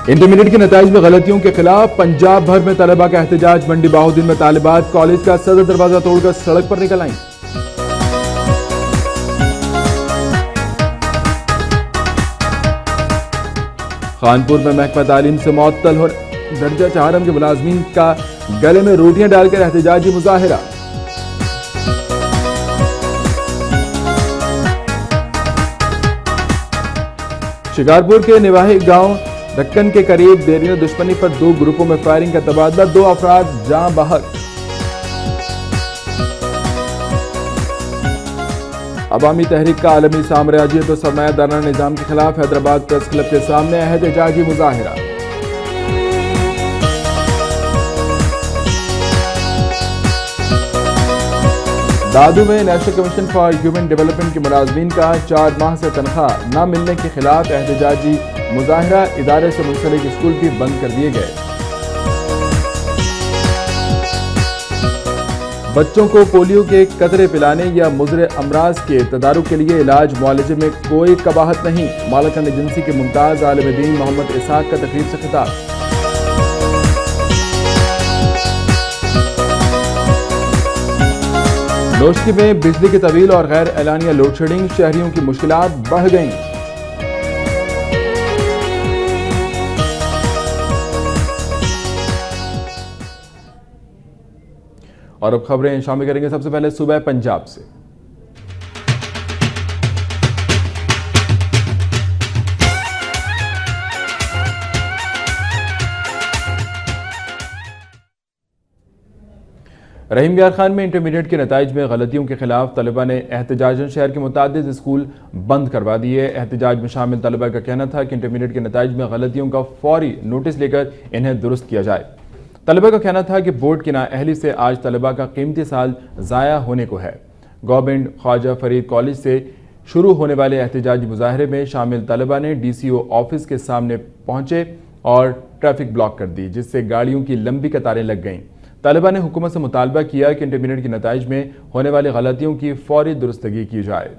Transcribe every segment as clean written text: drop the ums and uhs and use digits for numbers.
Intermediate के नताइज में गलतियों के खिलाफ पंजाब भर में तलबा का एहतजाज। मंडी बाहुद्दीन में तालिबात कॉलेज का सदर दरवाजा तोड़कर सड़क पर निकल आईं। खानपुर में महकमा तालीम से मुअत्तल हो दर्जा चारम के मुलाजमीन का गले में रोटियां डालकर एहतजाजी मुजाहिरा। शिकारपुर के निवाही गांव दक्कन के करीब देरीन दुश्मनी पर 2 ग्रुपों में फायरिंग का तबादला, 2 अफराद जान बहक। अवामी तहरीक का आलमी साम्राज्यत और सरमायादाराना निजाम के खिलाफ हैदराबाद प्रेस क्लब के सामने एहतजाजी मुजाहिरा। दादू में national commission for human development के मुलाजमीन का 4 माह से तनख्वाह न मिलने के खिलाफ एहतजाजी मुजाहिरा। इदारे से मुंसलिक स्कूल भी बंद कर दिए गए। बच्चों को पोलियो के कतरे पिलाने या मुज़र अमराज के तदारुक के लिए इलाज मुआलजे में कोई कबाहत नहीं। मालकन एजेंसी के मुमताज आलिम दीन मोहम्मद इसहाक का तकरीर से खिताब। नोशकी में बिजली की तवील और गैर एलानिया लोड शेडिंग, शहरियों की मुश्किलात बढ़ गईं। और अब खबरें शामिल करेंगे सबसे पहले सुबह पंजाब से। रहीम यार खान में इंटरमीडिएट के नताइज में गलतियों के खिलाफ तलबा ने एहतजाजन शहर के मुतादिद स्कूल बंद करवा दिए। एहतजाज में शामिल तलबा का कहना था कि इंटरमीडिएट के नताइज में गलतियों का फौरी नोटिस लेकर इन्हें दुरुस्त किया जाए। तलबा का कहना था कि बोर्ड की नाअहली से आज तलबा का कीमती साल ज़ाया होने को है। गवर्नमेंट ख्वाजा फरीद कॉलेज से शुरू होने वाले एहतजाजी मुजाहरे में शामिल तलबा ने DCO ऑफिस के सामने पहुंचे और ट्रैफिक ब्लॉक कर दी, जिससे गाड़ियों की लंबी कतारें लग गईं। तलबा ने हुकूमत से मुतालबा किया कि इंटरमीडिएट के नताइज में होने वाली गलतियों की फौरी दुरुस्तगी की जाए।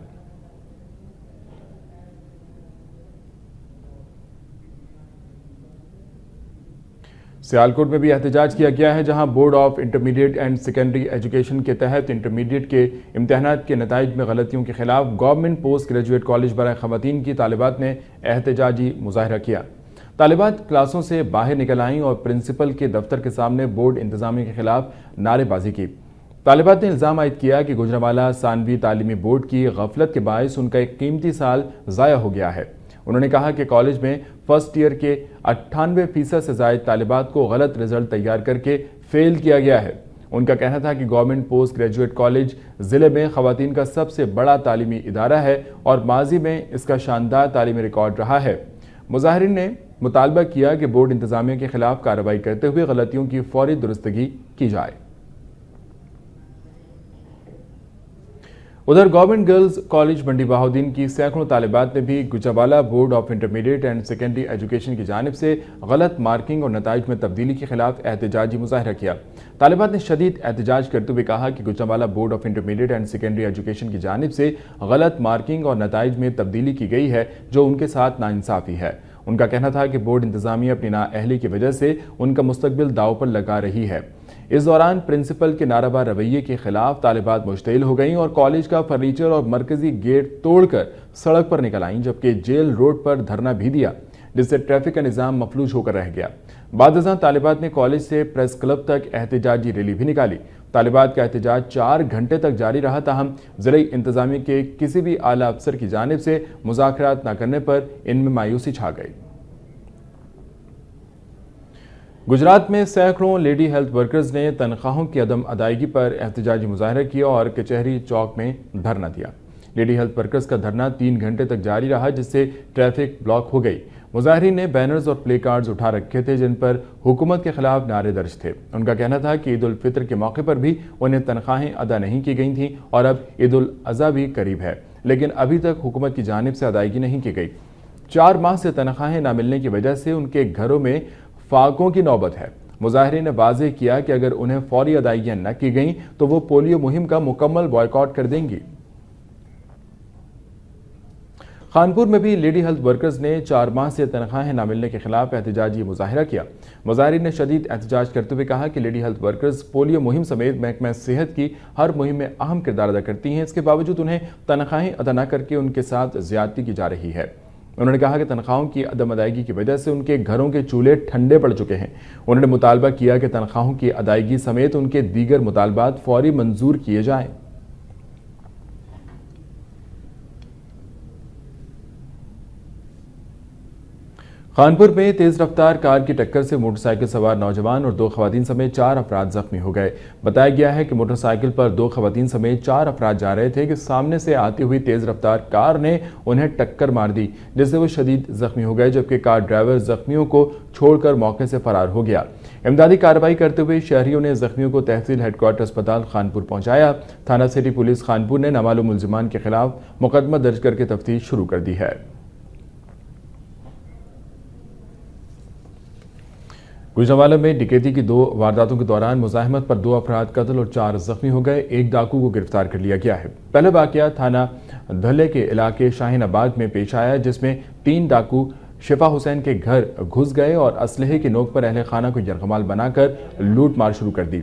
सियालकोट में भी एहतजाज किया गया है, जहां board of intermediate and secondary education के तहत इंटरमीडिएट के इम्तिहानात के नताइज में गलतियों के खिलाफ गवर्नमेंट पोस्ट ग्रेजुएट कॉलेज बराए खवातीन की तालिबात ने एहतजाजी मुजाहिरा किया। तालिबात क्लासों से बाहर निकल आईं और प्रिंसिपल के दफ्तर के सामने बोर्ड इंतजामिया के खिलाफ नारेबाजी की। तालिबात ने इल्ज़ाम आयद किया कि गुजरांवाला सानवी तालीमी बोर्ड की गफलत के बायस उनका एक कीमती साल ज़ाया हो गया है। उन्होंने कहा कि कॉलेज में फर्स्ट ईयर के 98% से ज़ायद तालिबात को गलत रिजल्ट तैयार करके फेल किया गया है। उनका कहना था कि गवर्नमेंट पोस्ट ग्रेजुएट कॉलेज ज़िले में ख़वातीन का सबसे बड़ा तालीमी इदारा है और माजी में इसका शानदार तालीमी रिकॉर्ड रहा है। मुजाहिरीन ने मुतालबा किया कि बोर्ड इंतजामिया के खिलाफ कार्रवाई करते हुए गलतियों की फौरी दुरुस्तगी की जाए। उधर गवर्नमेंट गर्ल्स कॉलेज मंडी बाहुद्दीन की सैकड़ों तालिबात ने भी Gujranwala board of intermediate and secondary education की जानिब से गलत मार्किंग और नताइज में तब्दीली के खिलाफ एहतजाजी मुजाहिरा किया। तालिबात ने शदीद एहतजाज करते हुए कहा कि Gujranwala board of intermediate and secondary education की जानिब से गलत मार्किंग और नताइज में तब्दीली की गई है, जो उनके साथ नाइंसाफी है। उनका कहना था कि बोर्ड इंतजामिया अपनी नाअहली की वजह से उनका मुस्तकबिल दाव पर लगा रही है। इस दौरान प्रिंसिपल के नाराबा रवैये के खिलाफ तालिबात मुश्तइल हो गईं और कॉलेज का फर्नीचर और मरकजी गेट तोड़कर सड़क पर निकल आईं, जबकि जेल रोड पर धरना भी दिया, जिससे ट्रैफिक का निजाम मफलूज होकर रह गया। बाद तालिबात ने कॉलेज से प्रेस क्लब तक एहतजाजी रैली भी निकाली। तालिबात का एहतजाज 4 घंटे तक जारी रहा, ताहम ज़िले इंतजामिया के किसी भी आला अफसर की जानिब से मुज़ाकरात न करने पर इनमें मायूसी छा गई। गुजरात में सैकड़ों लेडी हेल्थ वर्कर्स ने तनख्वाहों की अदम अदायगी पर एहतजाजी मुजाहिरा किया और कचहरी चौक में धरना दिया। लेडी हेल्थ वर्कर्स का धरना 3 घंटे तक जारी रहा, जिससे ट्रैफिक ब्लॉक हो गई। मुजाहिरीन ने बैनर्स और प्ले कार्ड्स उठा रखे थे, जिन पर हुकूमत के खिलाफ नारे दर्ज थे। उनका कहना था कि ईद उल फितर के मौके पर भी उन्हें तनख्वाहें अदा नहीं की गई थीं और अब ईद उल अज़हा भी करीब है, लेकिन अभी तक हुकूमत की जानिब से अदायगी नहीं की गई। 4 माह से तनख्वाहें न मिलने की वजह से उनके घरों में फाकों की नौबत है। मुजाहिरीन ने वाज़ेह किया कि अगर उन्हें फौरी अदायगियां न की गईं तो वो पोलियो मुहिम का मुकम्मल बॉयकॉट कर देंगी। خانپور میں بھی لیڈی ہیلتھ ورکرز نے 4 ماہ سے تنخواہیں نہ ملنے کے خلاف احتجاجی مظاہرہ کیا۔ مظاہرین نے شدید احتجاج کرتے ہوئے کہا کہ لیڈی ہیلتھ ورکرز پولیو مہم سمیت محکمہ صحت کی ہر مہم میں اہم کردار ادا کرتی ہیں، اس کے باوجود انہیں تنخواہیں ادا نہ کر کے ان کے ساتھ زیادتی کی جا رہی ہے۔ انہوں نے کہا کہ تنخواہوں کی عدم ادائیگی کی وجہ سے ان کے گھروں کے چولہے ٹھنڈے پڑ چکے ہیں۔ انہوں نے مطالبہ کیا کہ تنخواہوں کی ادائیگی سمیت ان کے دیگر مطالبات فوری منظور کیے جائیں۔ خانپور میں تیز رفتار کار کی ٹکر سے موٹر سائیکل سوار نوجوان اور 2 خواتین سمیت 4 افراد زخمی ہو گئے۔ بتایا گیا ہے کہ موٹر سائیکل پر 2 خواتین سمیت 4 افراد جا رہے تھے کہ سامنے سے آتی ہوئی تیز رفتار کار نے انہیں ٹکر مار دی، جس سے وہ شدید زخمی ہو گئے، جبکہ کار ڈرائیور زخمیوں کو چھوڑ کر موقع سے فرار ہو گیا۔ امدادی کارروائی کرتے ہوئے شہریوں نے زخمیوں کو تحصیل ہیڈ کوارٹر اسپتال خانپور پہنچایا۔ تھانہ سٹی پولیس خانپور نے نامعلوم ملزمان کے خلاف مقدمہ درج کر کے تفتیش شروع کر دی ہے۔ گوجرانوالہ میں ڈکیتی کی 2 وارداتوں کے دوران مزاحمت پر 2 افراد قتل اور 4 زخمی ہو گئے۔ ایک ڈاکو کو گرفتار کر لیا گیا ہے۔ پہلا واقعہ تھانہ دھلے کے علاقے شاہین آباد میں پیش آیا، جس میں 3 ڈاکو شفا حسین کے گھر گھس گئے اور اسلحے کی نوک پر اہل خانہ کو یرغمال بنا کر لوٹ مار شروع کر دی۔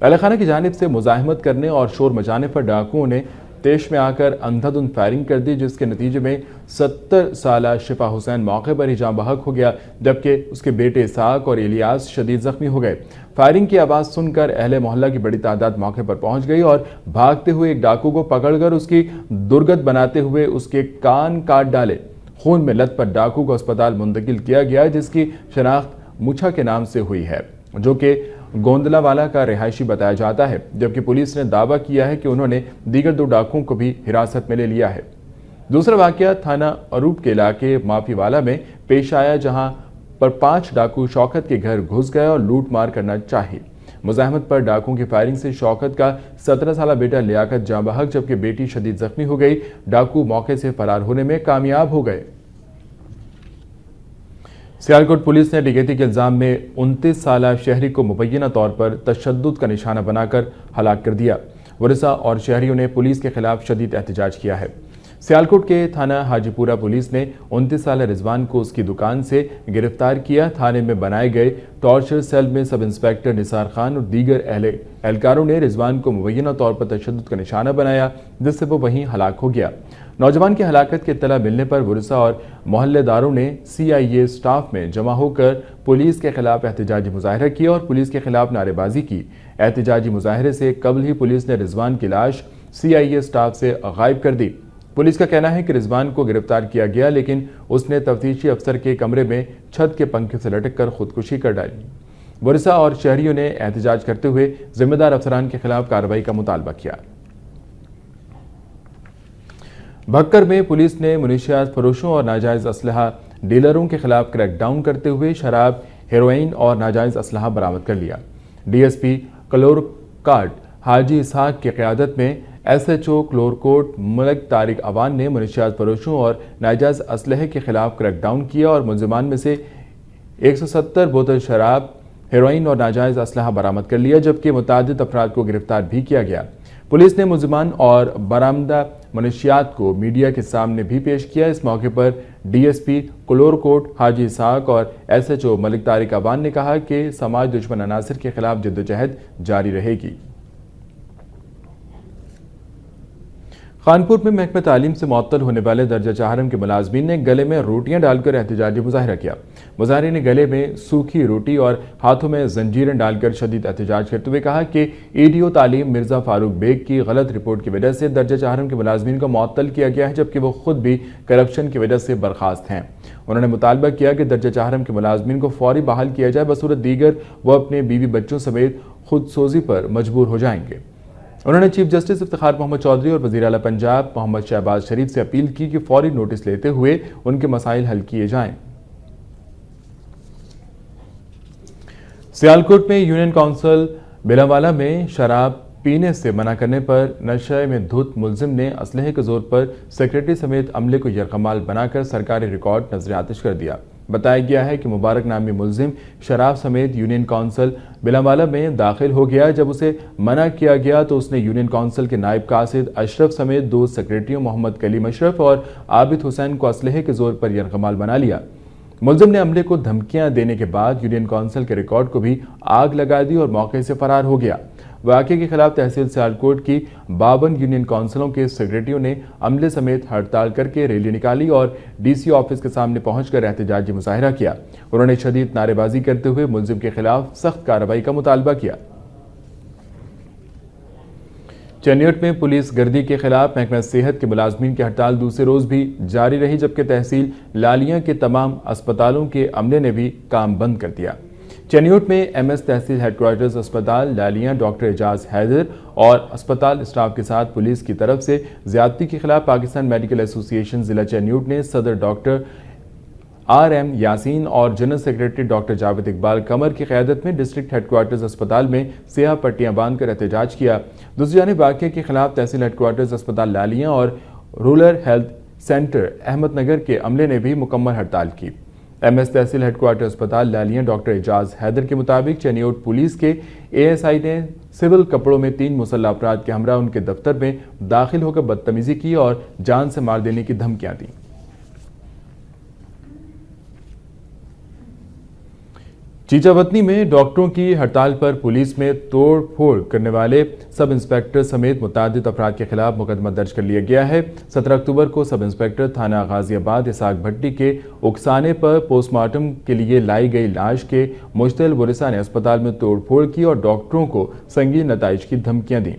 اہل خانہ کی جانب سے مزاحمت کرنے اور شور مچانے پر ڈاکوؤں نے تیش میں آ کر اندھا دھند فائرنگ کر دی، جس کے نتیجے میں 70 سالہ شفا حسین موقع پر ہی جاں بحق ہو گیا، جبکہ اس کے بیٹے اسحاق اور الیاس شدید زخمی ہو گئے۔ فائرنگ کی آواز سن کر اہل محلہ کی بڑی تعداد موقع پر پہنچ گئی اور بھاگتے ہوئے ایک ڈاکو کو پکڑ کر اس کی درگت بناتے ہوئے اس کے کان کاٹ ڈالے۔ خون میں لت پر ڈاکو کو اسپتال منتقل کیا گیا، جس کی شناخت مچھا کے نام سے ہوئی ہے، جو کہ گوندلا والا کا رہائشی بتایا جاتا ہے، جبکہ پولیس نے دعویٰ کیا ہے کہ انہوں نے دیگر 2 ڈاکوؤں کو بھی حراست میں لے لیا ہے۔ دوسرا واقعہ تھانہ اروپ کے علاقے مافی والا میں پیش آیا، جہاں پر 5 ڈاکو شوکت کے گھر گھس گئے اور لوٹ مار کرنا چاہی۔ مزاحمت پر ڈاکوؤں کی فائرنگ سے شوکت کا 17 سالہ بیٹا لیاقت جاں بحق، جبکہ بیٹی شدید زخمی ہو گئی۔ ڈاکو موقع سے فرار ہونے میں کامیاب ہو گئے۔ سیالکوٹ پولیس نے ڈکیتی کے الزام میں 29 سالہ شہری کو مبینہ طور پر تشدد کا نشانہ بنا کر ہلاک کر دیا۔ ورثاء اور شہریوں نے پولیس کے خلاف شدید احتجاج کیا ہے۔ سیالکوٹ کے تھانہ حاجی پورہ پولیس نے 29 سالہ رضوان کو اس کی دکان سے گرفتار کیا۔ تھانے میں بنائے گئے ٹارچر سیل میں سب انسپیکٹر نثار خان اور دیگر اہلکاروں نے رضوان کو مبینہ طور پر تشدد کا نشانہ بنایا، جس سے وہ وہیں ہلاک ہو گیا۔ نوجوان کی ہلاکت کی اطلاع ملنے پر ورثاء اور محلے داروں نے CIA سٹاف میں جمع ہو کر پولیس کے خلاف احتجاجی مظاہرہ کیا اور پولیس کے خلاف نعرے بازی کی۔ احتجاجی مظاہرے سے قبل ہی پولیس نے رضوان کی لاش CIA سٹاف سے غائب کر دی۔ پولیس کا کہنا ہے کہ رضوان کو گرفتار کیا گیا، لیکن اس نے تفتیشی افسر کے کمرے میں چھت کے پنکھے سے لٹک کر خودکشی کر ڈالی۔ ورثاء اور شہریوں نے احتجاج کرتے ہوئے ذمہ دار افسران کے خلاف کارروائی کا مطالبہ کیا۔ بھکر میں پولیس نے منشیات فروشوں اور ناجائز اسلحہ ڈیلروں کے خلاف کریک ڈاؤن کرتے ہوئے شراب، ہیروئن اور ناجائز اسلحہ برآمد کر لیا۔ DSP کلورکاٹ حاجی اسحاق کی قیادت میں SHO کلورکوٹ ملک طارق عوان نے منشیات فروشوں اور ناجائز اسلحے کے خلاف کریک ڈاؤن کیا اور ملزمان میں سے 170 بوتل شراب، ہیروئن اور ناجائز اسلحہ برآمد کر لیا، جبکہ متعدد افراد کو گرفتار بھی کیا گیا۔ پولیس نے ملزمان اور برآمدہ منشیات کو میڈیا کے سامنے بھی پیش کیا۔ اس موقع پر DSP کلورکوٹ حاجی اسحاق اور SHO ملک طارق عوان نے کہا کہ سماج دشمن عناصر کے خلاف جدوجہد جاری رہے گی۔ خانپور میں محکمہ تعلیم سے معطل ہونے والے درجہ چہارم کے ملازمین نے گلے میں روٹیاں ڈال کر احتجاجی مظاہرہ کیا۔ مظاہرین نے گلے میں سوکھی روٹی اور ہاتھوں میں زنجیریں ڈال کر شدید احتجاج کرتے ہوئے کہا کہ EDO تعلیم مرزا فاروق بیگ کی غلط رپورٹ کی وجہ سے درجہ چہارم کے ملازمین کو معطل کیا گیا ہے، جبکہ وہ خود بھی کرپشن کی وجہ سے برخاست ہیں۔ انہوں نے مطالبہ کیا کہ درجہ چہارم کے ملازمین کو فوری بحال کیا جائے، بصورت دیگر وہ اپنے بیوی بچوں سمیت خود سوزی پر مجبور ہو جائیں گے۔ انہوں نے چیف جسٹس افتخار محمد چودھری اور وزیر اعلیٰ پنجاب محمد شہباز شریف سے اپیل کی کہ فوری نوٹس لیتے ہوئے ان کے مسائل حل کیے جائیں۔ سیالکوٹ میں یونین کونسل بلانوالا میں شراب پینے سے منع کرنے پر نشے میں دھت ملزم نے اسلحے کے زور پر سیکرٹری سمیت عملے کو یرغمال بنا کر سرکاری ریکارڈ نظر آتش کر دیا۔ بتایا گیا ہے کہ مبارک نامی ملزم شراب سمیت یونین کونسل بلامالہ میں داخل ہو گیا۔ جب اسے منع کیا گیا تو اس نے یونین کونسل کے نائب قاصد اشرف سمیت 2 سیکریٹریوں محمد کلیم اشرف اور عابد حسین کو اسلحے کے زور پر یرغمال بنا لیا۔ ملزم نے عملے کو دھمکیاں دینے کے بعد یونین کونسل کے ریکارڈ کو بھی آگ لگا دی اور موقع سے فرار ہو گیا۔ واقعے کے خلاف تحصیل سیالکوٹ کی 52 یونین کونسلوں کے سیکریٹریوں نے عملے سمیت ہڑتال کر کے ریلی نکالی اور ڈی سی آفس کے سامنے پہنچ کر احتجاجی مظاہرہ کیا۔ انہوں نے شدید نعرے بازی کرتے ہوئے ملزم کے خلاف سخت کارروائی کا مطالبہ کیا۔ چینیوٹ میں پولیس گردی کے خلاف محکمہ صحت کے ملازمین کی ہڑتال دوسرے روز بھی جاری رہی، جبکہ تحصیل لالیاں کے تمام اسپتالوں کے عملے نے بھی کام بند کر دیا۔ چینیوٹ میں ایم ایس تحصیل ہیڈ کوارٹرز اسپتال لالیاں ڈاکٹر اعجاز حیدر اور اسپتال اسٹاف کے ساتھ پولیس کی طرف سے زیادتی کے خلاف پاکستان میڈیکل ایسوسی ایشن ضلع چینیوٹ نے صدر ڈاکٹر آر ایم یاسین اور general secretary doctor Javed Iqbal Qamar کی قیادت میں ڈسٹرکٹ ہیڈ کوارٹرز اسپتال میں سیاہ پٹیاں باندھ کر احتجاج کیا۔ دوسری جانب واقعے کے خلاف تحصیل ہیڈ کوارٹرز اسپتال لالیاں اور rural health centre Ahmad Nagar کے عملے نے بھی مکمل ہڑتال کی۔ ایم ایس تحصیل ہیڈ کوارٹر اسپتال لالیاں ڈاکٹر اعجاز حیدر کے مطابق چینیوٹ پولیس کے اے ایس آئی نے سول کپڑوں میں 3 مسلح افراد کے ہمراہ ان کے دفتر میں داخل ہو کر بدتمیزی کی اور جان سے مار دینے کی دھمکیاں دیں۔ چیچا وطنی میں ڈاکٹروں کی ہڑتال پر پولیس میں توڑ پھوڑ کرنے والے سب انسپیکٹر سمیت متعدد افراد کے خلاف مقدمہ درج کر لیا گیا ہے۔ 17 اکتوبر کو سب انسپیکٹر تھانہ غازی آباد اسحاق بھٹی کے اکسانے پر پوسٹ مارٹم کے لیے لائی گئی لاش کے مشتعل ورثاء نے اسپتال میں توڑ پھوڑ کی اور ڈاکٹروں کو سنگین نتائج کی دھمکیاں دیں۔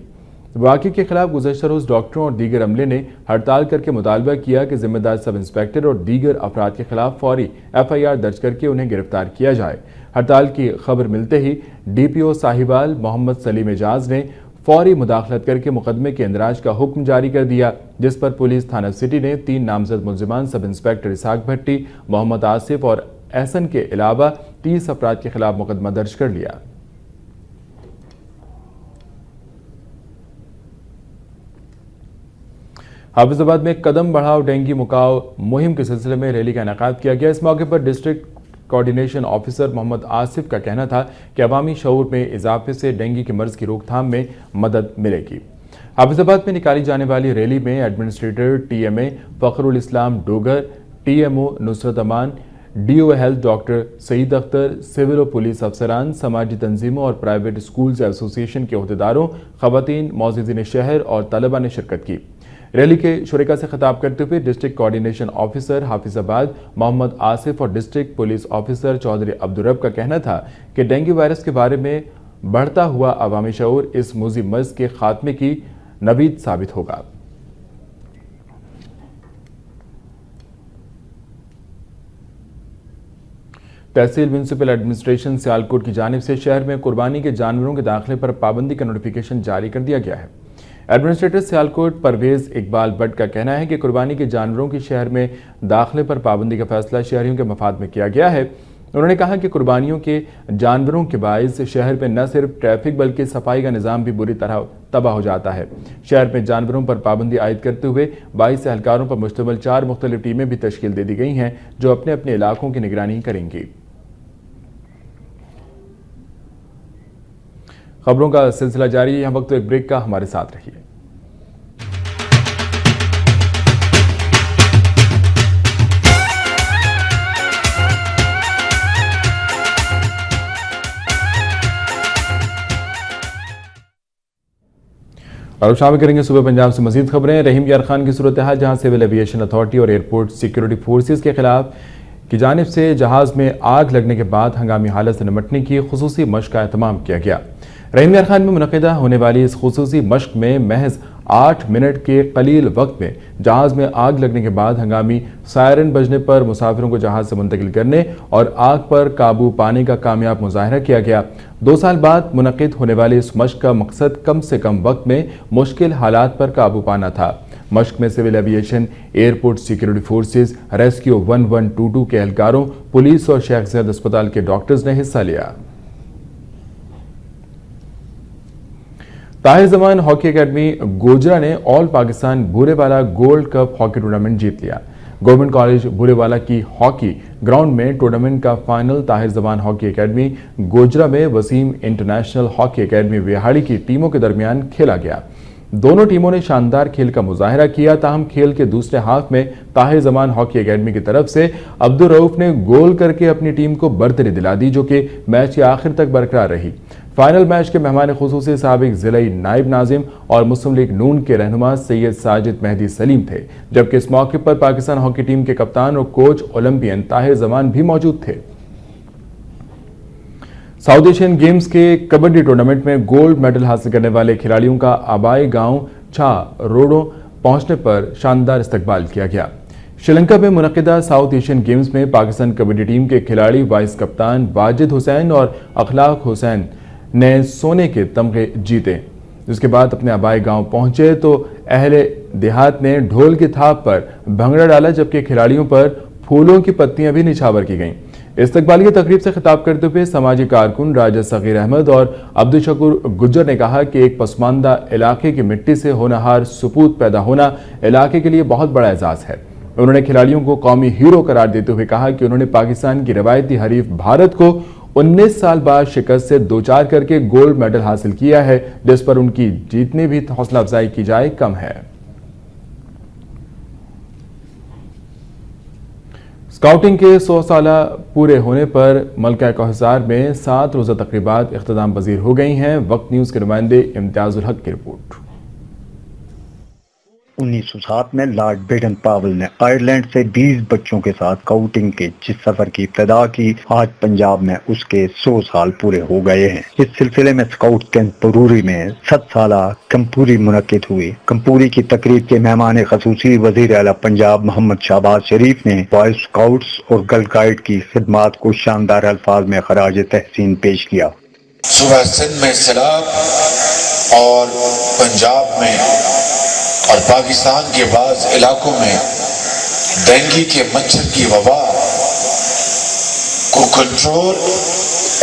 واقعے کے خلاف گزشتہ روز ڈاکٹروں اور دیگر عملے نے ہڑتال کر کے مطالبہ کیا کہ ذمہ دار سب انسپیکٹر اور دیگر افراد کے خلاف فوری ایف آئی آر درج کر کے انہیں گرفتار کیا جائے۔ ہڑتال کی خبر ملتے ہی ڈی پی او صاحبال محمد سلیم اعجاز نے فوری مداخلت کر کے مقدمے کے اندراج کا حکم جاری کر دیا، جس پر پولیس تھانہ سٹی نے 3 نامزد ملزمان سب انسپیکٹر اسحاق بھٹی، محمد آصف اور احسن کے علاوہ 30 افراد کے خلاف مقدمہ درج کر لیا۔ حافظ آباد میں قدم بڑھاؤ ڈینگی مکاؤ مہم کے سلسلے میں ریلی کا انعقاد کیا گیا۔ اس موقع پر ڈسٹرکٹ کوارڈینیشن آفیسر محمد آصف کا کہنا تھا کہ عوامی شعور میں اضافے سے ڈینگی کے مرض کی روک تھام میں مدد ملے گی۔ حافظ آباد میں نکالی جانے والی ریلی میں ایڈمنسٹریٹر ٹی ایم اے فخر الاسلام ڈوگر، ٹی ایم او نصرت امان، ڈی او ہیلتھ ڈاکٹر سعید اختر، سول و پولیس افسران، سماجی تنظیموں اور پرائیویٹ اسکولز ایسوسی ایشن کے عہدیداروں، خواتین، معززین شہر اور طلباء نے شرکت کی۔ ریلی کے شرکاء سے خطاب کرتے ہوئے ڈسٹرکٹ کوارڈینیشن آفیسر حافظ آباد محمد آصف اور district police officer Chaudhry Abdul Rab کا کہنا تھا کہ ڈینگی وائرس کے بارے میں بڑھتا ہوا عوامی شعور اس موذی مرض کے خاتمے کی نوید ثابت ہوگا۔ تحصیل میونسپل ایڈمنسٹریشن سیالکوٹ کی جانب سے شہر میں قربانی کے جانوروں کے داخلے پر پابندی کا نوٹیفیکیشن جاری کر دیا گیا ہے۔ ایڈمنسٹریٹر سیالکوٹ پرویز اقبال بٹ کا کہنا ہے کہ قربانی کے جانوروں کی شہر میں داخلے پر پابندی کا فیصلہ شہریوں کے مفاد میں کیا گیا ہے۔ انہوں نے کہا کہ قربانیوں کے جانوروں کے باعث شہر میں نہ صرف ٹریفک بلکہ صفائی کا نظام بھی بری طرح تباہ ہو جاتا ہے۔ شہر میں جانوروں پر پابندی عائد کرتے ہوئے 22 اہلکاروں پر مشتمل 4 مختلف ٹیمیں بھی تشکیل دے دی گئی ہیں جو اپنے اپنے علاقوں کی نگرانی کریں گی۔ خبروں کا سلسلہ جاری ہے، ہم وقت ایک بریک کا، ہمارے ساتھ رہیے۔ اور شامل کریں گے صوبہ پنجاب سے مزید خبریں۔ رحیم یار خان کی صورتحال، جہاں سول ایویشن اتھارٹی اور ایئرپورٹ سیکیورٹی فورسز کے خلاف کی جانب سے جہاز میں آگ لگنے کے بعد ہنگامی حالت سے نمٹنے کی خصوصی مشق کا اہتمام کیا گیا۔ رحیم یار خان میں منعقدہ ہونے والی اس خصوصی مشق میں محض 8 منٹ کے قلیل وقت میں جہاز میں آگ لگنے کے بعد ہنگامی سائرن بجنے پر مسافروں کو جہاز سے منتقل کرنے اور آگ پر قابو پانے کا کامیاب مظاہرہ کیا گیا۔ 2 سال بعد منعقد ہونے والی اس مشق کا مقصد کم سے کم وقت میں مشکل حالات پر قابو پانا تھا۔ مشق میں civil aviation, airport security forces, rescue 1122 کے اہلکاروں، پولیس اور شیخ زید اسپتال کے ڈاکٹرز نے حصہ لیا۔ ताहिर जमान हॉकी एकेडमी गोजरा ने all Pakistan Burewala gold cup hockey tournament जीत लिया। गवर्नमेंट कॉलेज बूरेवाला की हॉकी ग्राउंड में टूर्नामेंट का final Tahir Zaman hockey academy Gojra में Waseem international hockey academy Vehari की टीमों के दरमियान खेला गया। दोनों टीमों ने शानदार खेल का मुजाहिरा किया, ताहम खेल के दूसरे हाफ में ताहिर जमान हॉकी एकेडमी की तरफ से अब्दुल रऊफ ने गोल करके अपनी टीम को बरतरी दिला दी, जो कि मैच के आखिर तक बरकरार रही। फाइनल मैच के मेहमान खुसूसी साबिक जिलाई नायब नाजिम और मुस्लिम लीग नून के रहनुमा सैयद साजिद मेहदी सलीम थे, जबकि इस मौके पर पाकिस्तान हॉकी टीम के कप्तान और कोच ओलंपियन ताहिर जमान भी मौजूद थे। साउथ एशियन गेम्स के कबड्डी टूर्नामेंट में गोल्ड मेडल हासिल करने वाले खिलाड़ियों का आबाई गांव छा रोडो पहुंचने पर शानदार इस्तकबाल किया गया। श्रीलंका में मुनक्किदा साउथ एशियन गेम्स में पाकिस्तान कबड्डी टीम के खिलाड़ी वाइस कप्तान वाजिद हुसैन और अखलाक हुसैन ने सोने के तमगे जीते। जिसके बाद अपने आबाई गांव पहुंचे तो अहले देहात ने ढोल की थाप पर भंगड़ा डाला, जबकि खिलाड़ियों पर फूलों की पत्तियां भी निछावर की गईं। इस्तकबालिया तकरीब से खिताब करते हुए समाजी कारकुन राजा सगीर अहमद और अब्दुल शकूर गुज्जर ने कहा कि एक पसमानदा इलाके की मिट्टी से होनहार सपूत पैदा होना इलाके के लिए बहुत बड़ा एजाज है। उन्होंने खिलाड़ियों को कौमी हीरो करार देते हुए कहा कि उन्होंने पाकिस्तान की रवायती हरीफ भारत को 19 साल बाद शिकस्त से 2-4 करके गोल्ड मेडल हासिल किया है, जिस पर उनकी जितनी भी हौसला अफजाई की जाए कम है। स्काउटिंग के 100 साल पूरे होने पर मलका कोहिसार में 7 रोजा तकरीबात इख्तिताम पजीर हो गई हैं। वक्त न्यूज के नुमाइंदे इम्तियाजुल हक की रिपोर्ट। 1907 में लॉर्ड बेडन पावेल ने आयरलैंड से 20 बच्चों के साथ स्काउटिंग के जिस सफर की इब्तिदा की, आज पंजाब में उसके 100 साल पूरे हो गए हैं। इस सिलसिले में स्काउट कैंप परूरी में 7 साला कंपूरी मुनक्किद हुई। कंपूरी की तकरीब के मेहमान खसूसी वजीर आला पंजाब मोहम्मद शहबाज शरीफ ने बॉय स्काउट्स और गर्ल गाइड की खिदमात को शानदार अल्फाज में खराज तहसीन पेश किया। सुबह सिंध में सैलाब और पंजाब में और पाकिस्तान के बाज़ इलाकों में डेंगू के मच्छर की वबा को कंट्रोल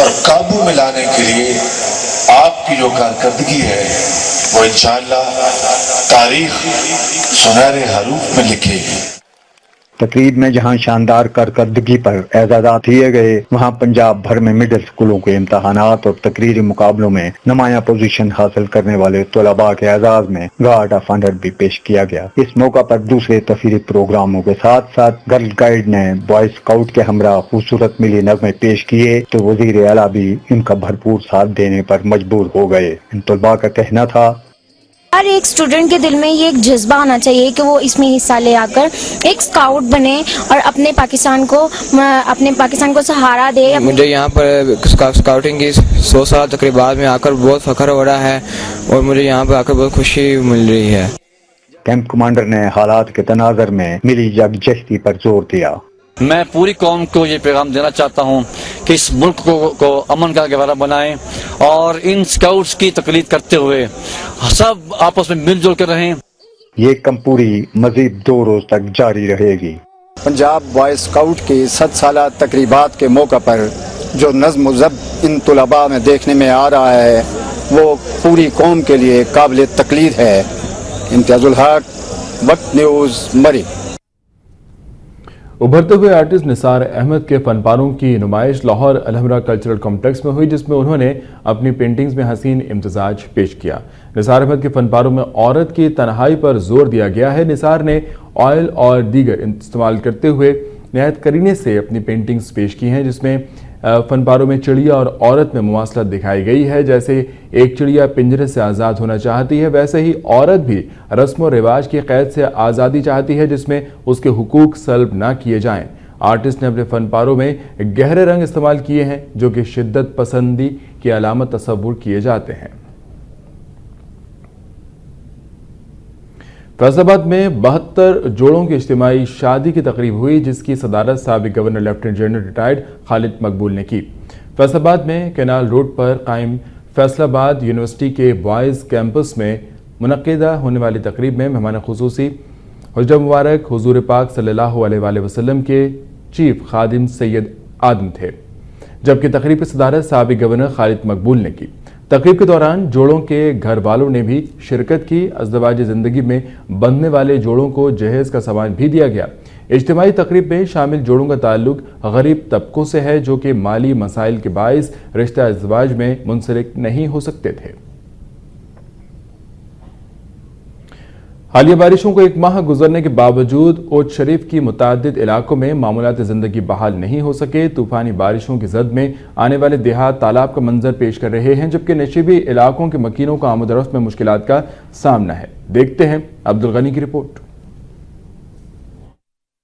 और काबू में लाने के लिए आपकी जो कारकर्दगी है वो इंशाअल्लाह तारीख सुनहरे हरूफ में लिखेगी। तकरीब में जहां शानदार कारकर्दगी पर एजाज़ात दिए गए, वहां पंजाब भर में मिडिल स्कूलों के इम्तहानात और तकरीरी मुकाबलों में नुमाया पोजीशन हासिल करने वाले तलबा के एजाज में गार्ड ऑफ ऑनर भी पेश किया गया। इस मौका पर दूसरे तफरीही प्रोग्रामों के साथ साथ गर्ल गाइड ने बॉय स्काउट के हमरा खूबसूरत मिली नगमे पेश किए, तो वजीर आला भी इनका भरपूर साथ देने पर मजबूर हो गए। इन तलबा का कहना था, हर एक स्टूडेंट के दिल में ये एक जज्बा आना चाहिए कि वो इसमें हिस्सा ले आकर एक स्काउट बने और अपने पाकिस्तान को सहारा दे। मुझे यहाँ पर स्काउटिंग की 100 साल तकरीबात में आकर बहुत फख्र हो रहा है और मुझे यहाँ पर आकर बहुत खुशी मिल रही है। कैंप कमांडर ने हालात के तनाज़र में मिली यकजहती पर जोर दिया। मैं पूरी कौम को ये पैगाम देना चाहता हूँ कि इस मुल्क को अमन का गहवारा बनाएं और इन स्काउट्स की तकलीद करते हुए सब आपस में मिलजुल कर रहें। ये कंपूरी मजीद 2 रोज तक जारी रहेगी। पंजाब बॉय स्काउट की 7 साला तकरीबात के मौका पर जो नज़्म व ज़ब्त इन तुलबा में देखने में आ रहा है वो पूरी कौम के लिए काबिल तकलीद है। इम्तियाजुल हक, वक्त न्यूज़, मरी। उभरते हुए आर्टिस्ट निसार अहमद के फनपारों की नुमाइश लाहौर अलहमरा कल्चरल कॉम्प्लेक्स में हुई, जिसमें उन्होंने अपनी पेंटिंग्स में हसीन इम्तिजाज पेश किया। निसार अहमद के फनपारों में औरत की तन्हाई पर जोर दिया गया है। निसार ने ऑयल और दीगर इस्तेमाल करते हुए नहायत करीने से अपनी पेंटिंग्स पेश की हैं, जिसमें फनपारों में चिड़िया और औरत में मुमासलत दिखाई गई है। जैसे एक चिड़िया पिंजरे से आज़ाद होना चाहती है, वैसे ही औरत भी रस्म और रिवाज की कैद से आज़ादी चाहती है, जिसमें उसके हुकूक सल्ब ना किए जाएं। आर्टिस्ट ने अपने फनपारों में गहरे रंग इस्तेमाल किए हैं, जो कि शिद्दत पसंदी की अलामत तस्वुर किए जाते हैं। फैसलाबाद में 72 जोड़ों की इज्तिमाई शादी की तकरीब हुई, जिसकी सदारत साबिक governor lieutenant general retired Khalid मकबूल ने की। फैसलाबाद में कैनाल रोड पर कायम फैसलाबाद यूनिवर्सिटी के बॉयज़ कैंपस में मुनक्किदा होने वाली तकरीब में मेहमान खुसूसी हुज्र मुबारक हुजूर पाक सल्लल्लाहु अलैहि वसल्लम के चीफ खादिम सैयद आदम थे, जबकि तकरीब की सदारत साबिक गवर्नर खालिद मकबूल ने की। تقریب کے دوران جوڑوں کے گھر والوں نے بھی شرکت کی۔ ازدواج زندگی میں بندھنے والے جوڑوں کو جہیز کا سامان بھی دیا گیا۔ اجتماعی تقریب میں شامل جوڑوں کا تعلق غریب طبقوں سے ہے جو کہ مالی مسائل کے باعث رشتہ ازدواج میں منسلک نہیں ہو سکتے تھے۔ حالیہ بارشوں کو ایک ماہ گزرنے کے باوجود اوچھ شریف کی متعدد علاقوں میں معمولات زندگی بحال نہیں ہو سکے۔ طوفانی بارشوں کی زد میں آنے والے دیہات تالاب کا منظر پیش کر رہے ہیں، جبکہ نشیبی علاقوں کے مکینوں کو آمد و رفت میں مشکلات کا سامنا ہے۔ دیکھتے ہیں عبدالغنی کی رپورٹ۔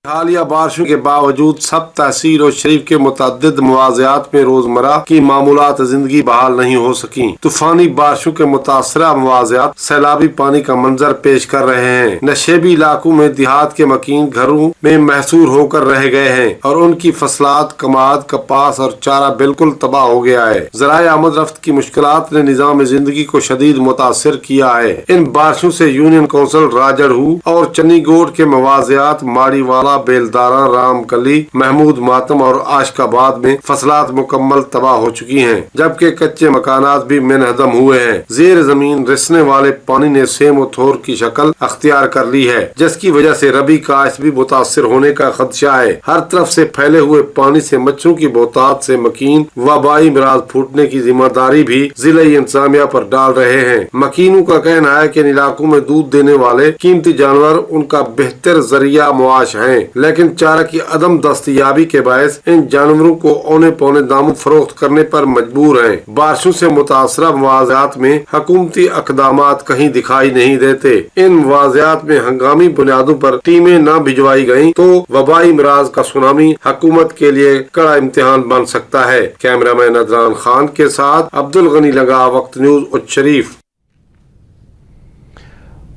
حالیہ بارشوں کے باوجود سب تحصیل اور شریف کے متعدد مواضعات میں روزمرہ کی معمولات زندگی بحال نہیں ہو سکیں۔ طوفانی بارشوں کے متاثرہ مواضعات سیلابی پانی کا منظر پیش کر رہے ہیں۔ نشیبی علاقوں میں دیہات کے مکین گھروں میں محصور ہو کر رہ گئے ہیں اور ان کی فصلات، کماد، کپاس اور چارہ بالکل تباہ ہو گیا ہے۔ ذرائع آمد رفت کی مشکلات نے نظام زندگی کو شدید متاثر کیا ہے۔ ان بارشوں سے یونین کونسل راجڑہو اور چنی گوڈ کے مواضعات ماڑی والا، بیلدارا، رام کلی، محمود ماتم اور عاشق آباد میں فصلات مکمل تباہ ہو چکی ہیں، جبکہ کچے مکانات بھی منہدم ہوئے ہیں۔ زیر زمین رسنے والے پانی نے سیم و تھور کی شکل اختیار کر لی ہے، جس کی وجہ سے ربی کاشت بھی متاثر ہونے کا خدشہ ہے۔ ہر طرف سے پھیلے ہوئے پانی سے مچھروں کی بہتات سے مکین وبائی امراض پھوٹنے کی ذمہ داری بھی ضلعی انتظامیہ پر ڈال رہے ہیں۔ مکینوں کا کہنا ہے کہ ان علاقوں میں دودھ دینے والے قیمتی جانور ان کا بہتر ذریعہ معاش ہیں، لیکن چارہ کی عدم دستیابی کے باعث ان جانوروں کو اونے پونے داموں فروخت کرنے پر مجبور ہیں۔ بارشوں سے متاثرہ مواضعات میں حکومتی اقدامات کہیں دکھائی نہیں دیتے۔ ان مواضعات میں ہنگامی بنیادوں پر ٹیمیں نہ بھجوائی گئیں تو وبائی امراض کا سونامی حکومت کے لیے کڑا امتحان بن سکتا ہے۔ کیمرہ مین عدنان خان کے ساتھ عبدالغنی لگا، وقت نیوز، اوچھ شریف۔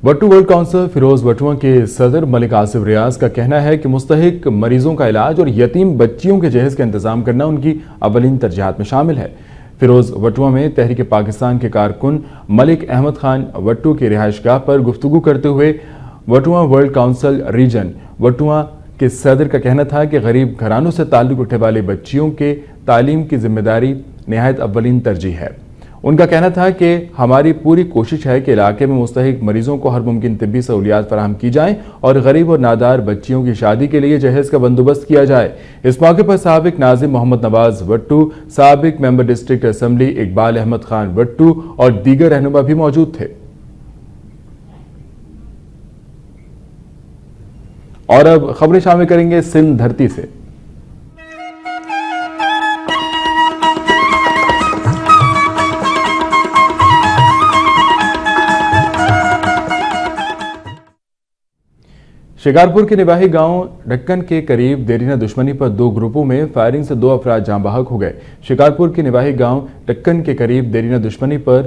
وٹو ورلڈ کونسل فیروز وٹواں کے صدر ملک آصف ریاض کا کہنا ہے کہ مستحق مریضوں کا علاج اور یتیم بچیوں کے جہیز کا انتظام کرنا ان کی اولین ترجیحات میں شامل ہے۔ فیروز وٹواں میں تحریک پاکستان کے کارکن ملک احمد خان وٹو کی رہائش گاہ پر گفتگو کرتے ہوئے وٹواں ورلڈ کونسل ریجن وٹواں کے صدر کا کہنا تھا کہ غریب گھرانوں سے تعلق رکھنے والے بچیوں کے تعلیم کی ذمہ داری نہایت اولین ترجیح ہے۔ ان کا کہنا تھا کہ ہماری پوری کوشش ہے کہ علاقے میں مستحق مریضوں کو ہر ممکن طبی سہولیات فراہم کی جائیں اور غریب اور نادار بچیوں کی شادی کے لیے جہیز کا بندوبست کیا جائے۔ اس موقع پر سابق ناظم محمد نواز وٹو، سابق ممبر ڈسٹرکٹ اسمبلی اقبال احمد خان وٹو اور دیگر رہنما بھی موجود تھے۔ اور اب خبریں شامل کریں گے سندھ دھرتی سے۔ شکارپور کے نواحی گاؤں ڈکن کے قریب دیرینہ دشمنی پر دو گروپوں میں فائرنگ سے 2 افراد جاں بحق ہو گئے۔ شکارپور کے نواحی گاؤں ڈکن کے قریب دیرینہ دشمنی پر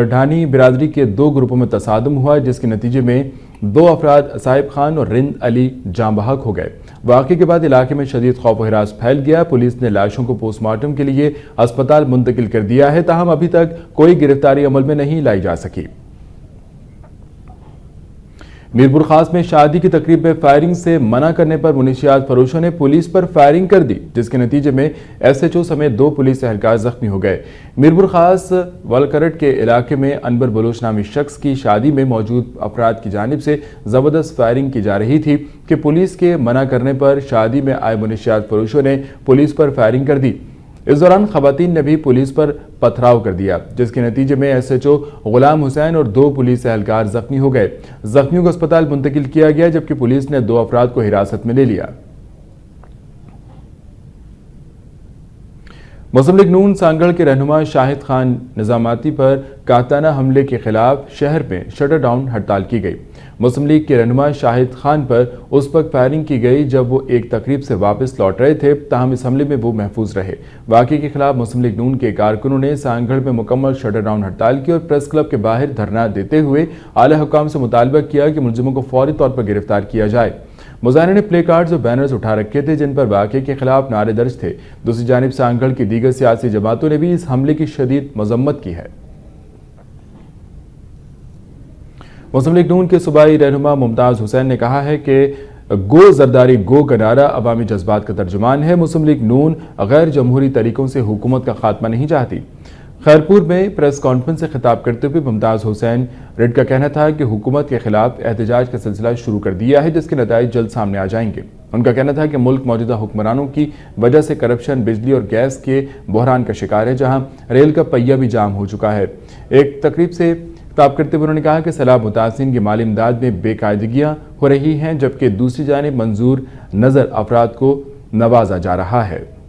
ڈھانی برادری کے 2 گروپوں میں تصادم ہوا، جس کے نتیجے میں 2 افراد صاحب خان اور رند علی جاں بحق ہو گئے۔ واقعے کے بعد علاقے میں شدید خوف و ہراس پھیل گیا۔ پولیس نے لاشوں کو پوسٹ مارٹم کے لیے اسپتال منتقل کر دیا ہے، تاہم ابھی تک کوئی گرفتاری عمل میں نہیں لائی جا سکی۔ میرپور خاص میں شادی کی تقریب میں فائرنگ سے منع کرنے پر منشیات فروشوں نے پولیس پر فائرنگ کر دی، جس کے نتیجے میں ایس ایچ او سمیت 2 پولیس اہلکار زخمی ہو گئے۔ میرپور خاص والکرٹ کے علاقے میں انور بلوچ نامی شخص کی شادی میں موجود افراد کی جانب سے زبردست فائرنگ کی جا رہی تھی کہ پولیس کے منع کرنے پر شادی میں آئے منشیات فروشوں نے پولیس پر فائرنگ کر دی۔ اس دوران خواتین نے بھی پولیس پر پتھراؤ کر دیا، جس کے نتیجے میں ایس ایچ او غلام حسین اور 2 پولیس اہلکار زخمی ہو گئے۔ زخمیوں کو اسپتال منتقل کیا گیا، جبکہ پولیس نے 2 افراد کو حراست میں لے لیا۔ مسلم لیگ نون سانگڑ کے رہنما شاہد خان نظاماتی پر قاطعانہ حملے کے خلاف شہر میں شٹر ڈاؤن ہڑتال کی گئی۔ مسلم لیگ کے رہنما شاہد خان پر اس وقت فائرنگ کی گئی جب وہ ایک تقریب سے واپس لوٹ رہے تھے، تاہم اس حملے میں وہ محفوظ رہے۔ واقعے کے خلاف مسلم لیگ نون کے کارکنوں نے سانگڑ میں مکمل شٹر ڈاؤن ہڑتال کی اور پریس کلب کے باہر دھرنا دیتے ہوئے اعلی حکام سے مطالبہ کیا کہ ملزموں کو فوری طور پر گرفتار کیا جائے۔ مظاہرین نے پلے کارڈز اور بینرز اٹھا رکھے تھے جن پر واقعے کے خلاف نعرے درج تھے۔ دوسری جانب سانگڑ کی دیگر سیاسی جماعتوں نے بھی اس حملے کی شدید مذمت کی ہے۔ مسلم لیگ نون کے صوبائی رہنما ممتاز حسین نے کہا ہے کہ گو زرداری گو کا نعرہ عوامی جذبات کا ترجمان ہے۔ مسلم لیگ نون غیر جمہوری طریقوں سے حکومت کا خاتمہ نہیں چاہتی۔ खैरपुर में प्रेस कॉन्फ्रेंस से खिताब करते हुए मुमताज हुसैन रिड का कहना था कि हुकूमत के खिलाफ एहतजाज का सिलसिला शुरू कर दिया है, जिसके नतीजे जल्द सामने आ जाएंगे। उनका कहना था कि मुल्क मौजूदा हुक्मरानों की वजह से करप्शन, बिजली और गैस के बहरान का शिकार है, जहां रेल का पहिया भी जाम हो चुका है। एक तकरीब से खिताब करते हुए उन्होंने कहा कि सैलाब मुतासिरीन की माली इमदाद में बेकायदगियां हो रही हैं, जबकि दूसरी जानिब मंजूर नजर अफराद को नवाजा जा रहा है।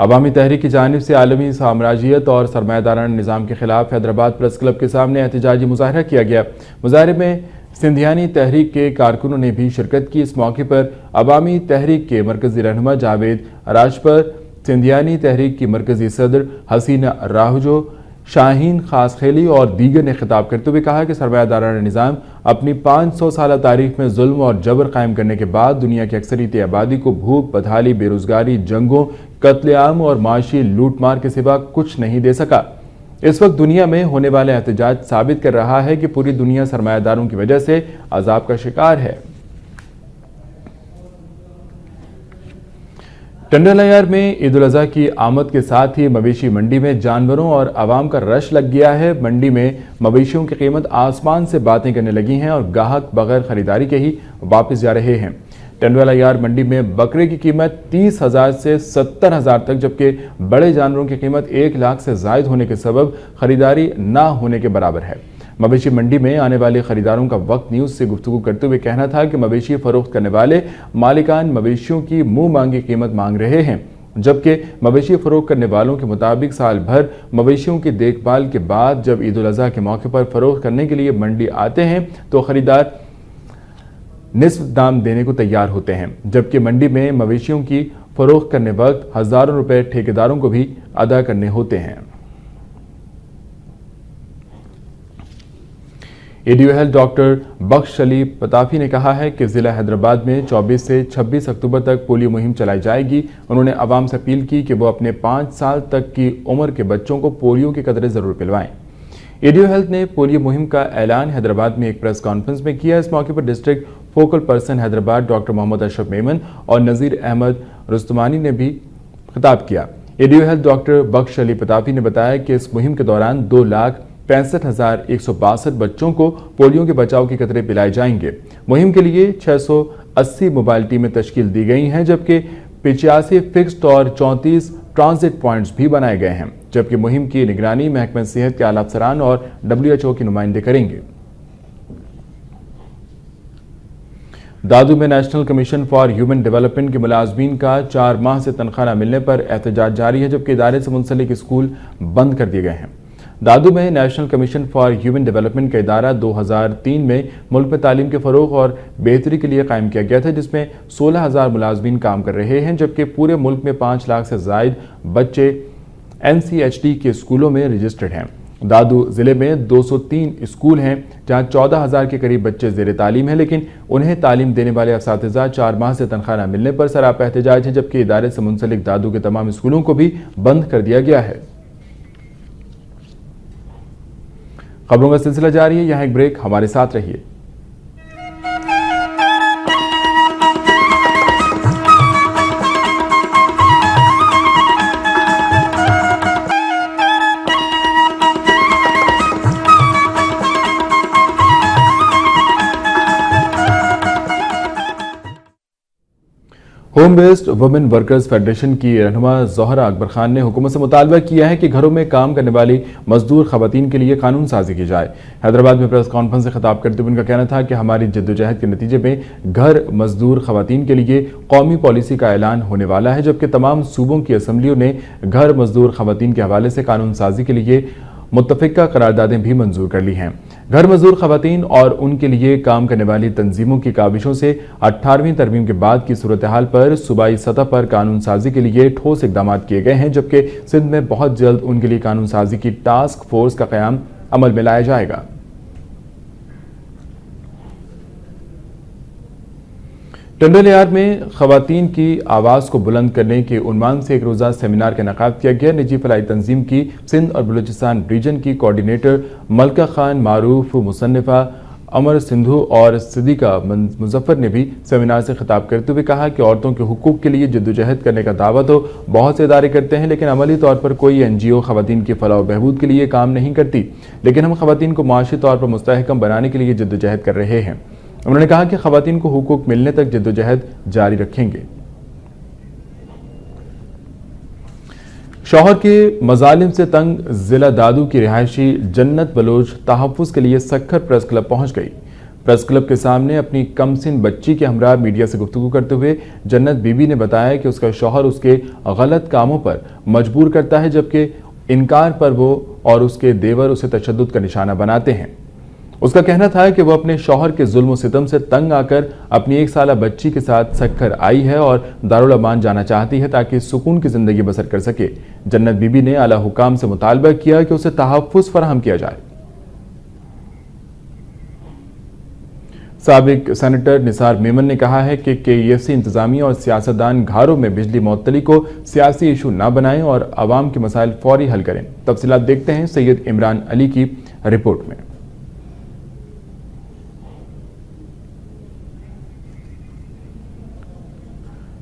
अवामी तहरीक की जानिब से आलमी साम्राज्यत और सरमायादाराना निज़ाम के खिलाफ हैदराबाद प्रेस क्लब के सामने एहतजाजी मुजाहरा किया गया। मुजाहरे में सिंधियानी तहरीक के कारकुनों ने भी शिरकत की। इस मौके पर अवामी तहरीक के मरकजी रहनुमा जावेद राजपर, सिंधियानी तहरीक की मरकजी सदर हसीना राहुजो, शाहीन खासखेली और दीगर ने खिताब करते हुए कहा कि सरमायादाराना निज़ाम अपनी 500 साल तारीख में जुल्म और जबर कायम करने के बाद दुनिया की अक्सरियत आबादी को भूख, बदहाली, बेरोजगारी, जंगों, कत्लेआम और माशी लूटमार के सिवा कुछ नहीं दे सका। इस वक्त दुनिया में होने वाला एहतजाज साबित कर रहा है कि पूरी दुनिया सरमायादारों की वजह से अजाब का शिकार है। टंडलायार में ईद उल अज़हा की आमद के साथ ही मवेशी मंडी में जानवरों और आवाम का रश लग गया है। मंडी में मवेशियों की कीमत आसमान से बातें करने लगी हैं और ग्राहक बगैर खरीदारी के ही वापस जा रहे हैं। टंडलायार मंडी में बकरे की कीमत 30,000 से 70,000 तक, जबकि बड़े जानवरों की कीमत 1 लाख से जायद होने के सबब खरीदारी ना होने के बराबर है। मवेशी मंडी में आने वाले खरीदारों का वक्त न्यूज से गुफ्तगू करते हुए कहना था कि मवेशी फरोख्त करने वाले मालिकान मवेशियों की मुंह मांगी कीमत मांग रहे हैं, जबकि मवेशी फरोख्त करने वालों के मुताबिक साल भर मवेशियों की देखभाल के बाद जब ईद उल अज़हा के मौके पर फरोख्त करने के लिए मंडी आते हैं तो खरीदार निस्फ दाम देने को तैयार होते हैं, जबकि मंडी में मवेशियों की फरोख्त करने वक्त हजारों रुपए ठेकेदारों को भी अदा करने होते हैं। ADO health doctor Bakhsh Ali Patafi ने कहा है कि जिला हैदराबाद में 24 से 26 अक्टूबर तक पोलियो मुहिम चलाई जाएगी। उन्होंने आवाम से अपील की कि वो अपने 5 साल तक की उम्र के बच्चों को पोलियो के कतरे जरूर पिलवाएं। एडीओ हेल्थ ने पोलियो मुहिम का ऐलान हैदराबाद में एक प्रेस कॉन्फ्रेंस में किया। इस मौके पर district focal person Hyderabad doctor Mohammad Ashraf Memon और नजीर अहमद रुस्तमानी ने भी खिताब किया। ADO health doctor Bakhsh Ali Patafi ने बताया कि इस मुहिम के दौरान 2,65,162 बच्चों को पोलियो के बचाव के कतरे पिलाए जाएंगे। मुहिम के लिए 680 मोबाइल टीमें तश्कील दी गई हैं, जबकि 85 फिक्स्ड और 34 ट्रांजिट पॉइंट्स भी बनाए गए हैं, जबकि मुहिम की निगरानी महकमा सेहत के आला अफसरान और WHO के नुमाइंदे करेंगे। दादू में national commission for human development के मुलाजमीन का 4 माह से तनख्वाह न मिलने पर एहतजाज जारी है, जबकि इदारे से मुंसलिक स्कूल बंद कर दिए गए हैं। दादू में national commission for human development का इदारा 2003 में मुल्क में तालीम के फरोग और बेहतरी के लिए कायम किया गया था, जिसमें 16,000 मुलाजमीन काम कर रहे हैं, जबकि पूरे मुल्क में 5 लाख से जायद बच्चे NCHD के स्कूलों में रजिस्टर्ड हैं। दादू जिले में 203 स्कूल हैं, जहां 14,000 के करीब बच्चे जेर तालीम हैं, लेकिन उन्हें तालीम देने वाले असातिज़ा 4 माह से तनख्वाह न मिलने पर सरापा एहतजाज है, जबकि इदारे से मुंसलिक दादू के तमाम स्कूलों को भी बंद कर दिया गया है। खबरों का सिलसिला जारी है, यहां एक ब्रेक, हमारे साथ रहिए। Home based women workers federation की रहनुमा ज़ोहरा अकबर खान ने हुकूमत से मुतालबा किया है कि घरों में काम करने वाली मजदूर खवातीन के लिए कानून साजी की जाए। हैदराबाद में प्रेस कॉन्फ्रेंस से खिताब करते हुए उनका कहना था कि हमारी जद्दोजहद के नतीजे में घर मजदूर खवातीन के लिए कौमी पॉलिसी का ऐलान होने वाला है, जबकि तमाम सूबों की असम्बलियों ने घर मजदूर खवातीन के हवाले से कानून साजी के लिए मुत्तफिका करारदादें भी मंजूर कर ली हैं। घर मजदूर खवातीन और उनके लिए काम करने वाली तंजीमों की काविशों से 18वीं तरमीम के बाद की सूरत हाल पर सूबाई सतह पर कानून साजी के लिए ठोस इकदाम किए गए हैं, जबकि सिंध में बहुत जल्द उनके लिए कानून साजी की टास्क फोर्स का क़याम अमल में लाया जाएगा। टंडलायार में खवातीन की आवाज़ को बुलंद करने के उन्वान से एक रोज़ा सेमिनार का इनेकाद किया गया। निजी फलाई तंजीम की सिंध और बलूचिस्तान रीजन की कोऑर्डिनेटर मलका खान, मारूफ मुसन्निफा अमर सिंधु और सिद्दीका मुजफ्फर ने भी सेमिनार से खिताब करते हुए कहा कि औरतों के हुकूक के लिए जद्दोजहद करने का दावा तो बहुत से इदारे करते हैं, लेकिन अमली तौर पर कोई NGO खवातीन की फलाह व बहबूद के लिए काम नहीं करती। लेकिन हम खवातीन को माशी तौर पर मुस्तहकम बनाने के लिए जद्दोजहद कर रहे हैं। उन्होंने कहा कि खवातीन को हुकूक मिलने तक जद्दोजहद जारी रखेंगे। शौहर के मजालिम से तंग जिला दादू की रिहायशी जन्नत बलोच तहफ़्फ़ुज़ के लिए सक्खर प्रेस क्लब पहुंच गई। प्रेस क्लब के सामने अपनी कमसिन बच्ची के हमरा मीडिया से गुफ्तगू करते हुए जन्नत बीबी ने बताया कि उसका शौहर उसके गलत कामों पर मजबूर करता है, जबकि इनकार पर वो और उसके देवर उसे तशद्दुद का निशाना बनाते हैं। उसका कहना था कि वो अपने शौहर के जुल्म सितम से तंग आकर अपनी 1 साला बच्ची के साथ सक्खर आई है और दारुल अमान जाना चाहती है ताकि सुकून की जिंदगी बसर कर सके। जन्नत बीबी ने आला हुकाम से मुतालबा किया कि उसे तहफ़्फ़ुज़ फराहम किया जाए। साबिक सेनेटर निसार मेमन ने कहा है कि KEFC इंतजामिया और सियासतदान घरों में बिजली मुअत्तली को सियासी इशू न बनाएं और आवाम के मसाइल फौरी हल करें। तफसीलात देखते हैं सैयद इमरान अली की रिपोर्ट में।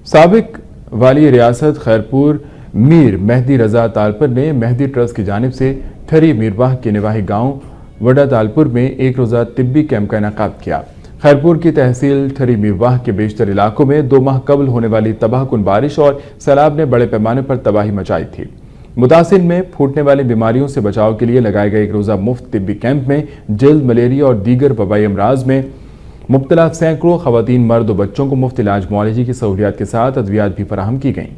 साबिक वाली रियासत खैरपुर मीर मेहदी रजा तालपुर ने मेहदी ट्रस्ट की जानिब से ठरी मीरवाह के निवाही गांव वडा तालपुर में एक रोज़ा तिब्बी कैंप का इनेकाद किया। खैरपुर की तहसील ठरी मीरवाह के बेशतर इलाकों में 2 माह कबल होने वाली तबाहकुन बारिश और सैलाब ने बड़े पैमाने पर तबाही मचाई थी। मुतासिर में फूटने वाली बीमारियों से बचाव के लिए लगाए गए एक रोज़ा मुफ्त तिब्बी कैंप में जल्द, मलेरिया और दीगर वबाई अमराज में मुब्तला सैकड़ों खवातीन, मर्द और बच्चों को मुफ्त इलाज मुआलजे की सहूलियात के साथ अद्वियात भी फराहम की गईं।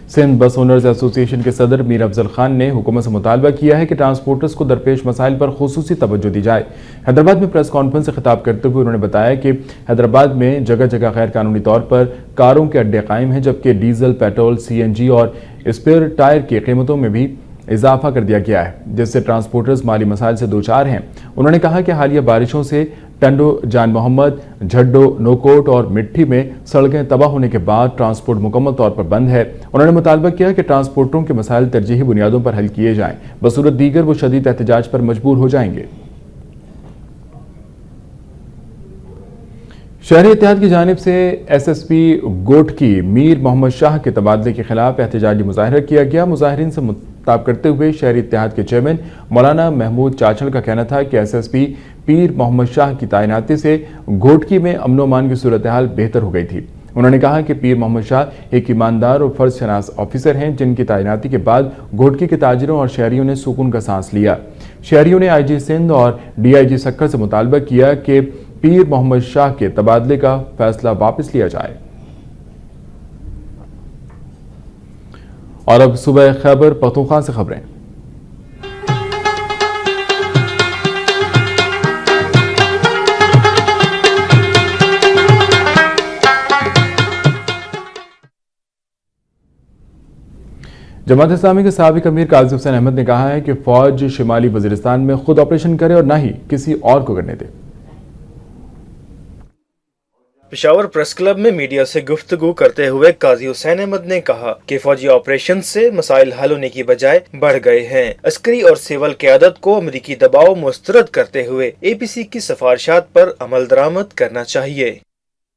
सिंध बस ओनर्स एसोसिएशन के सदर मीर अफजल खान ने हुकूमत से मुतालबा किया है कि ट्रांसपोर्टर्स को दरपेश मसाइल पर खुसूसी तवज्जो दी जाए। हैदराबाद में प्रेस कॉन्फ्रेंस से खिताब करते हुए उन्होंने बताया कि हैदराबाद में जगह जगह गैर कानूनी तौर पर कारों के अड्डे कायम हैं, जबकि डीजल, पेट्रोल, CNG और स्पेयर टायर की कीमतों में भी इजाफा कर दिया गया है, जिससे ट्रांसपोर्टर्स माली मसाइल से दो चार हैं। उन्होंने कहा कि हालिया बारिशों से टंडो, जान मोहम्मद, झड्डो, नोकोट और मिट्टी में सड़कें तबाह होने के बाद ट्रांसपोर्ट मुकम्मल तौर पर बंद है। उन्होंने मुतालबा किया कि ट्रांसपोर्टरों के मसाइल तरजीही बुनियादों पर हल किए जाएं, बसूरत दीगर वो शदीद एहतजाज पर मजबूर हो जाएंगे। शहरी इत्तेहाद की जानिब से SSP गोटकी मीर मोहम्मद शाह के तबादले के खिलाफ एहतजाजी मुजाहरा किया गया। मुजाहिरीन से मुताब करते हुए शहरी इत्तेहाद के चेयरमैन मौलाना महमूद चाचड़ का कहना था कि SSP पीर मोहम्मद शाह की तैनाती से घोटकी में अमन व अमान की सूरत हाल बेहतर हो गई थी। उन्होंने कहा कि पीर मोहम्मद शाह एक ईमानदार और फर्ज शनास ऑफिसर हैं, जिनकी तैनाती के बाद घोटकी के ताजिरों और शहरियों ने सुकून का सांस लिया। शहरियों ने IG सिंध और DIG सक्कर से मुतालबा किया कि पीर मोहम्मद शाह के तबादले का फैसला वापस लिया जाए। और अब सुबह खैबर पख्तूनख्वा से खबरें। जमात इस्लामी के साबिक अमीर काजी हुसैन अहमद ने कहा है कि फौज शिमाली वजीरिस्तान में खुद ऑपरेशन करे और न ही किसी और को करने दे। पेशावर प्रेस क्लब में मीडिया से गुफ्तगू करते हुए काजी हुसैन अहमद ने कहा कि फौजी ऑपरेशन से मसाइल हल होने की बजाय बढ़ गए हैं। अस्करी और सिविल क़यादत को अमरीकी दबाव मुस्तरद करते हुए APC की सिफारिशात पर अमल दरामद करना चाहिए।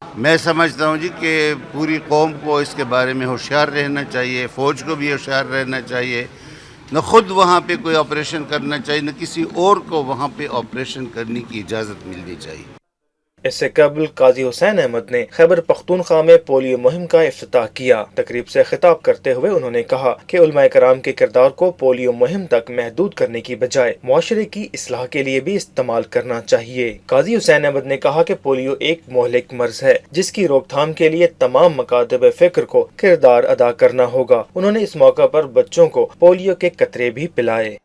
मैं समझता हूँ जी कि पूरी कौम को इसके बारे में होशियार रहना चाहिए, फौज को भी होशियार रहना चाहिए। न खुद वहाँ पे कोई ऑपरेशन करना चाहिए, न किसी और को वहाँ पे ऑपरेशन करने की इजाज़त मिलनी चाहिए। इससे कबल काजी हुसैन अहमद ने खैबर पख्तूनख्वा में पोलियो मुहिम का इफ्तिताह किया। तकरीब से खिताब करते हुए उन्होंने कहा कि उलमाए कराम के किरदार को पोलियो मुहिम तक महदूद करने की बजाय मुआशरे की इस्लाह के लिए भी इस्तेमाल करना चाहिए। काजी हुसैन अहमद ने कहा कि पोलियो एक मोहलिक मर्ज है, जिसकी रोकथाम के लिए तमाम मकातब फिक्र को किरदार अदा करना होगा। उन्होंने इस मौका पर बच्चों को पोलियो के कतरे भी पिलाए।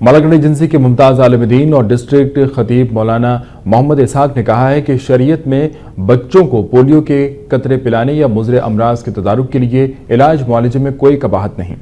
मलकन एजेंसी के मुमताज़ आलिम दीन और डिस्ट्रिक्ट खतीब मौलाना मोहम्मद इसहाक ने कहा है कि शरीयत में बच्चों को पोलियो के कतरे पिलाने या मुज़र अमराज के तदारुक के लिए इलाज मुआलजे में कोई कबाहत नहीं।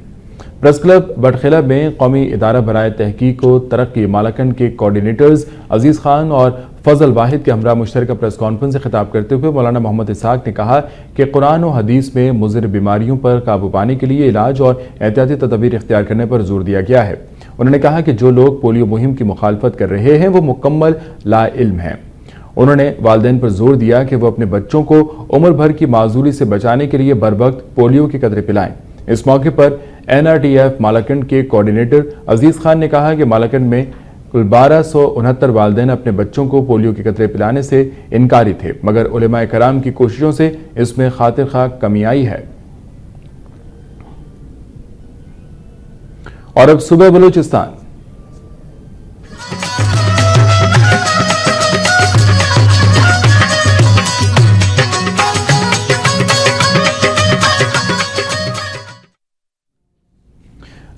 प्रेस क्लब बटखिला में कौमी इदारा बराए तहकीक व तरक्की मालकन के कोऑर्डिनेटर्स अजीज खान और फजल वाहिद के हमरा मुश्तरका प्रेस कॉन्फ्रेंस से खिताब करते हुए मौलाना मोहम्मद इसहाक ने कहा कि कुरान और हदीस में मुज़र बीमारियों पर काबू पाने के लिए इलाज और एहतियाती तदबीर इख्तियार करने पर जोर दिया गया है। उन्होंने कहा कि जो लोग पोलियो मुहिम की मुखालफत कर रहे हैं वो मुकम्मल लाइल्म हैं। उन्होंने वालिदैन पर जोर दिया कि वो अपने बच्चों को उम्र भर की माजूरी से बचाने के लिए बर वक्त पोलियो के कतरे पिलाएं। इस मौके पर NRTF मालाकंड के कोऑर्डिनेटर अजीज खान ने कहा कि मालाकंड में कुल 1269 वालिदैन अपने बच्चों को पोलियो के कतरे पिलाने से इनकारी थे, मगर उलेमाए कराम की कोशिशों से इसमें खातिर खा कमी आई है। और अब सुबह बलूचिस्तान।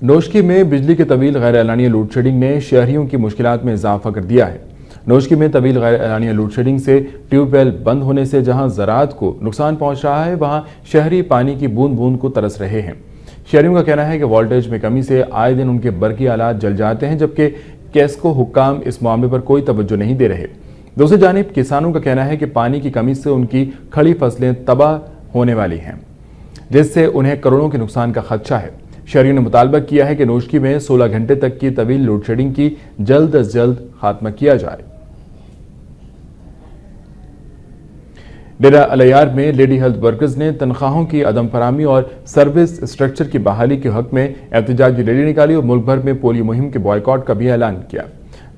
नोशकी में बिजली के तवील गैर एलानिया लोड शेडिंग ने शहरियों की मुश्किलात में इजाफा कर दिया है। नोशकी में तवील गैर एलानिया लोड शेडिंग से ट्यूबवेल बंद होने से जहां ज़राअत को नुकसान पहुंच रहा है, वहां शहरी पानी की बूंद बूंद को तरस रहे हैं। शहरियों का कहना है कि वोल्टेज में कमी से आए दिन उनके बरकी आलात जल जाते हैं, जबकि कैस्को हुक्काम इस मामले पर कोई तवज्जो नहीं दे रहे। दूसरी जानिब किसानों का कहना है कि पानी की कमी से उनकी खड़ी फसलें तबाह होने वाली हैं, जिससे उन्हें करोड़ों के नुकसान का खदशा है। शहरियों ने मुतालबा किया है कि नोशकी में 16 घंटे तक की तवील लोड शेडिंग की जल्द अज जल्द खात्मा किया जाए। डेरा अलयार में लेडी हेल्थ वर्कर्स ने तनख्वाहों की अदम फरामी और सर्विस स्ट्रक्चर की बहाली के हक में एहतजाजी रैली निकाली और मुल्क भर में पोलियो मुहिम के बॉयकॉट का भी ऐलान किया।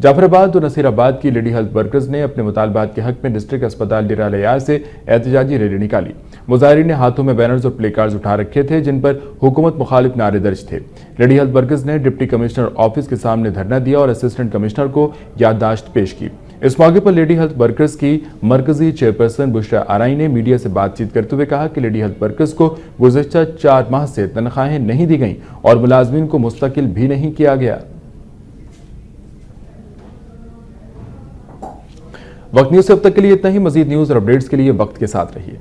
जाफराबाद और नसीराबाद की लेडी हेल्थ वर्कर्स ने अपने मुतालबात के हक में डिस्ट्रिक्ट अस्पताल डेरा अलयार से एहतजाजी रैली निकाली। मुजाहिरीन ने हाथों में बैनर्स और प्ले कार्ड्स उठा रखे थे, जिन पर हुकूमत मुखालिफ नारे दर्ज थे। लेडी हेल्थ वर्कर्स ने डिप्टी कमिश्नर ऑफिस के सामने धरना दिया और असिस्टेंट कमिश्नर को याददाश्त पेश की। इस मौके पर लेडी हेल्थ वर्कर्स की मरकजी चेयरपर्सन बुशरा आराई ने मीडिया से बातचीत करते हुए कहा कि लेडी हेल्थ वर्कर्स को गुज़श्ता 4 माह से तनख्वाहें नहीं दी गईं और मुलाजमीन को मुस्तकिल भी नहीं किया गया। वक्त न्यूज़ से अब तक के लिए इतना ही। मजीद न्यूज़ और अपडेट्स के लिए वक्त के साथ रहिए।